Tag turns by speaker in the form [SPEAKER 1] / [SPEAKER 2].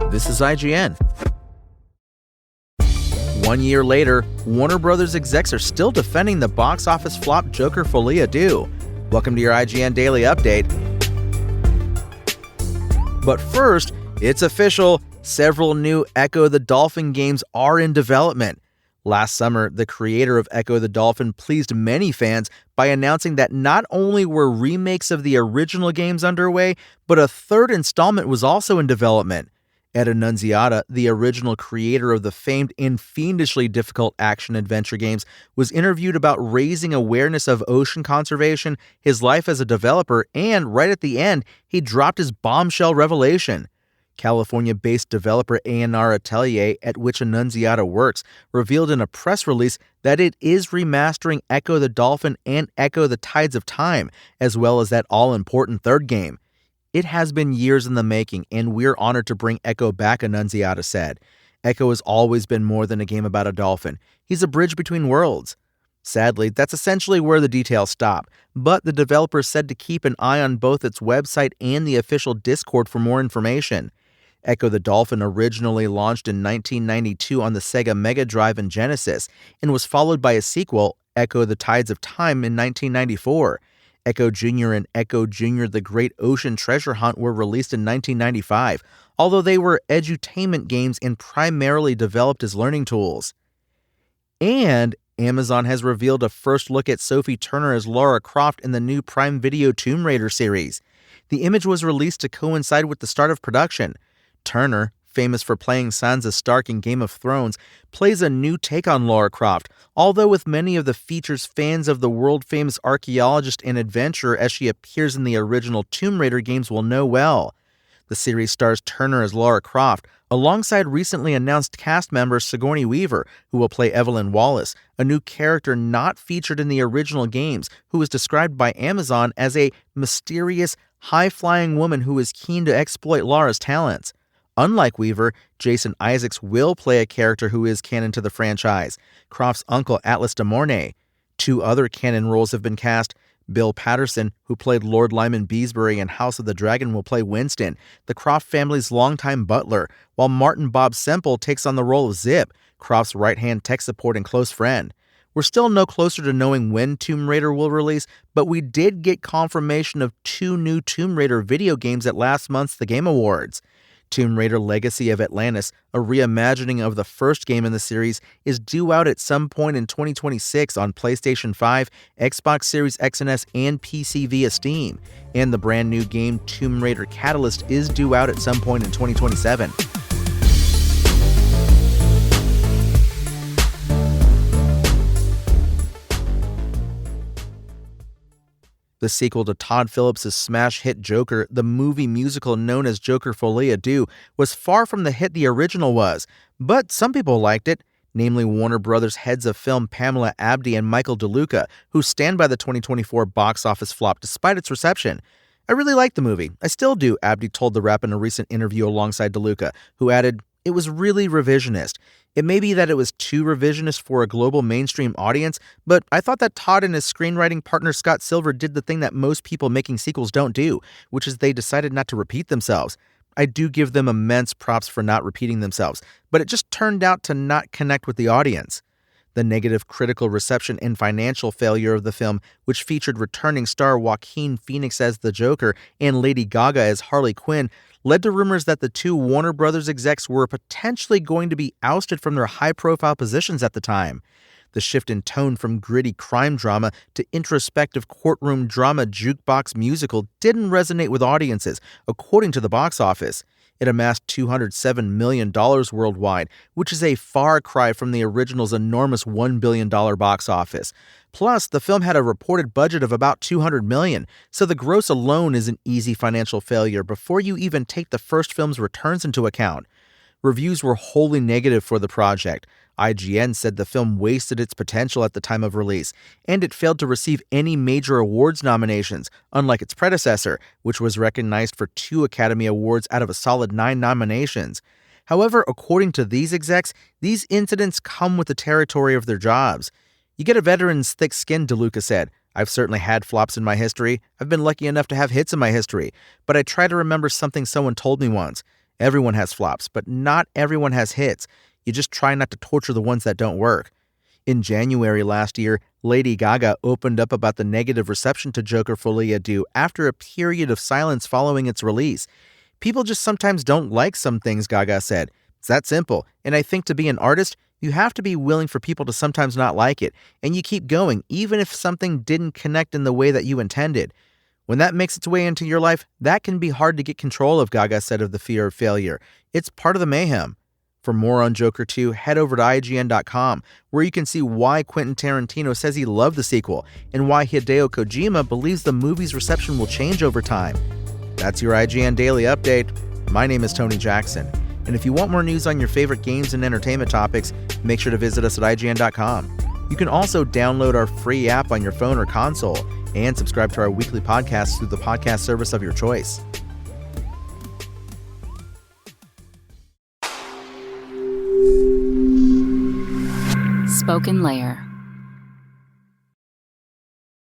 [SPEAKER 1] This is IGN. 1 year later, Warner Bros. Execs are still defending the box office flop Joker Folie Deux. Welcome to your IGN Daily Update. But first, it's official. Several new Echo the Dolphin games are in development. Last summer, the creator of Echo the Dolphin pleased many fans by announcing that not only were remakes of the original games underway, but a third installment was also in development. Ed Annunziata, the original creator of the famed and fiendishly difficult action-adventure games, was interviewed about raising awareness of ocean conservation, his life as a developer, and right at the end, he dropped his bombshell revelation. California-based developer A&R Atelier, at which Annunziata works, revealed in a press release that it is remastering Echo the Dolphin and Echo the Tides of Time, as well as that all-important third game. It has been years in the making, and we're honored to bring Echo back, Annunziata said. Echo has always been more than a game about a dolphin. He's a bridge between worlds. Sadly, that's essentially where the details stop, but the developer said to keep an eye on both its website and the official Discord for more information. Echo the Dolphin originally launched in 1992 on the Sega Mega Drive and Genesis, and was followed by a sequel, Echo the Tides of Time, in 1994. Echo Jr. and Echo Jr. The Great Ocean Treasure Hunt were released in 1995, although they were edutainment games and primarily developed as learning tools. And Amazon has revealed a first look at Sophie Turner as Lara Croft in the new Prime Video Tomb Raider series. The image was released to coincide with the start of production. Turner, famous for playing Sansa Stark in Game of Thrones, plays a new take on Lara Croft, although with many of the features fans of the world-famous archaeologist and adventurer as she appears in the original Tomb Raider games will know well. The series stars Turner as Lara Croft, alongside recently announced cast member Sigourney Weaver, who will play Evelyn Wallace, a new character not featured in the original games, who is described by Amazon as a mysterious, high-flying woman who is keen to exploit Lara's talents. Unlike Weaver, Jason Isaacs will play a character who is canon to the franchise, Croft's uncle Atlas de Mornay. Two other canon roles have been cast. Bill Patterson, who played Lord Lyman Beesbury in House of the Dragon, will play Winston, the Croft family's longtime butler, while Martin Bob Semple takes on the role of Zip, Croft's right-hand tech support and close friend. We're still no closer to knowing when Tomb Raider will release, but we did get confirmation of two new Tomb Raider video games at last month's The Game Awards. Tomb Raider Legacy of Atlantis, a reimagining of the first game in the series, is due out at some point in 2026 on PlayStation 5, Xbox Series X and S, and PC via Steam. And the brand new game Tomb Raider Catalyst is due out at some point in 2027. The sequel to Todd Phillips' smash hit Joker, the movie musical known as Joker Folie Deux, was far from the hit the original was, but some people liked it, namely Warner Bros. Heads of film Pamela Abdy and Michael DeLuca, who stand by the 2024 box office flop despite its reception. I really liked the movie. I still do, Abdy told The Wrap in a recent interview alongside DeLuca, who added, "It was really revisionist. It may be that it was too revisionist for a global mainstream audience, but I thought that Todd and his screenwriting partner Scott Silver did the thing that most people making sequels don't do, which is they decided not to repeat themselves. I do give them immense props for not repeating themselves, but it just turned out to not connect with the audience." The negative critical reception and financial failure of the film, which featured returning star Joaquin Phoenix as the Joker and Lady Gaga as Harley Quinn, led to rumors that the two Warner Bros. Execs were potentially going to be ousted from their high-profile positions at the time. The shift in tone from gritty crime drama to introspective courtroom drama jukebox musical didn't resonate with audiences, according to the box office. It amassed $207 million worldwide, which is a far cry from the original's enormous $1 billion box office. Plus, the film had a reported budget of about $200 million, so the gross alone is an easy financial failure before you even take the first film's returns into account. Reviews were wholly negative for the project. IGN said the film wasted its potential at the time of release, and it failed to receive any major awards nominations, unlike its predecessor, which was recognized for 2 Academy Awards out of a solid 9 nominations. However, according to these execs, these incidents come with the territory of their jobs. "You get a veteran's thick skin," DeLuca said. "I've certainly had flops in my history. I've been lucky enough to have hits in my history. But I try to remember something someone told me once. Everyone has flops, but not everyone has hits. You just try not to torture the ones that don't work. In January last year, Lady Gaga opened up about the negative reception to Joker Folie Deux after a period of silence following its release. People just sometimes don't like some things, Gaga said. It's that simple, and I think to be an artist, you have to be willing for people to sometimes not like it, and you keep going even if something didn't connect in the way that you intended. When that makes its way into your life, that can be hard to get control of, Gaga said of the fear of failure. It's part of the mayhem. For more on Joker 2, head over to IGN.com, where you can see why Quentin Tarantino says he loved the sequel and why Hideo Kojima believes the movie's reception will change over time. That's your IGN Daily Update. My name is Tony Jackson, and if you want more news on your favorite games and entertainment topics, make sure to visit us at IGN.com. You can also download our free app on your phone or console and subscribe to our weekly podcasts through the podcast service of your choice.
[SPEAKER 2] Spoken Layer.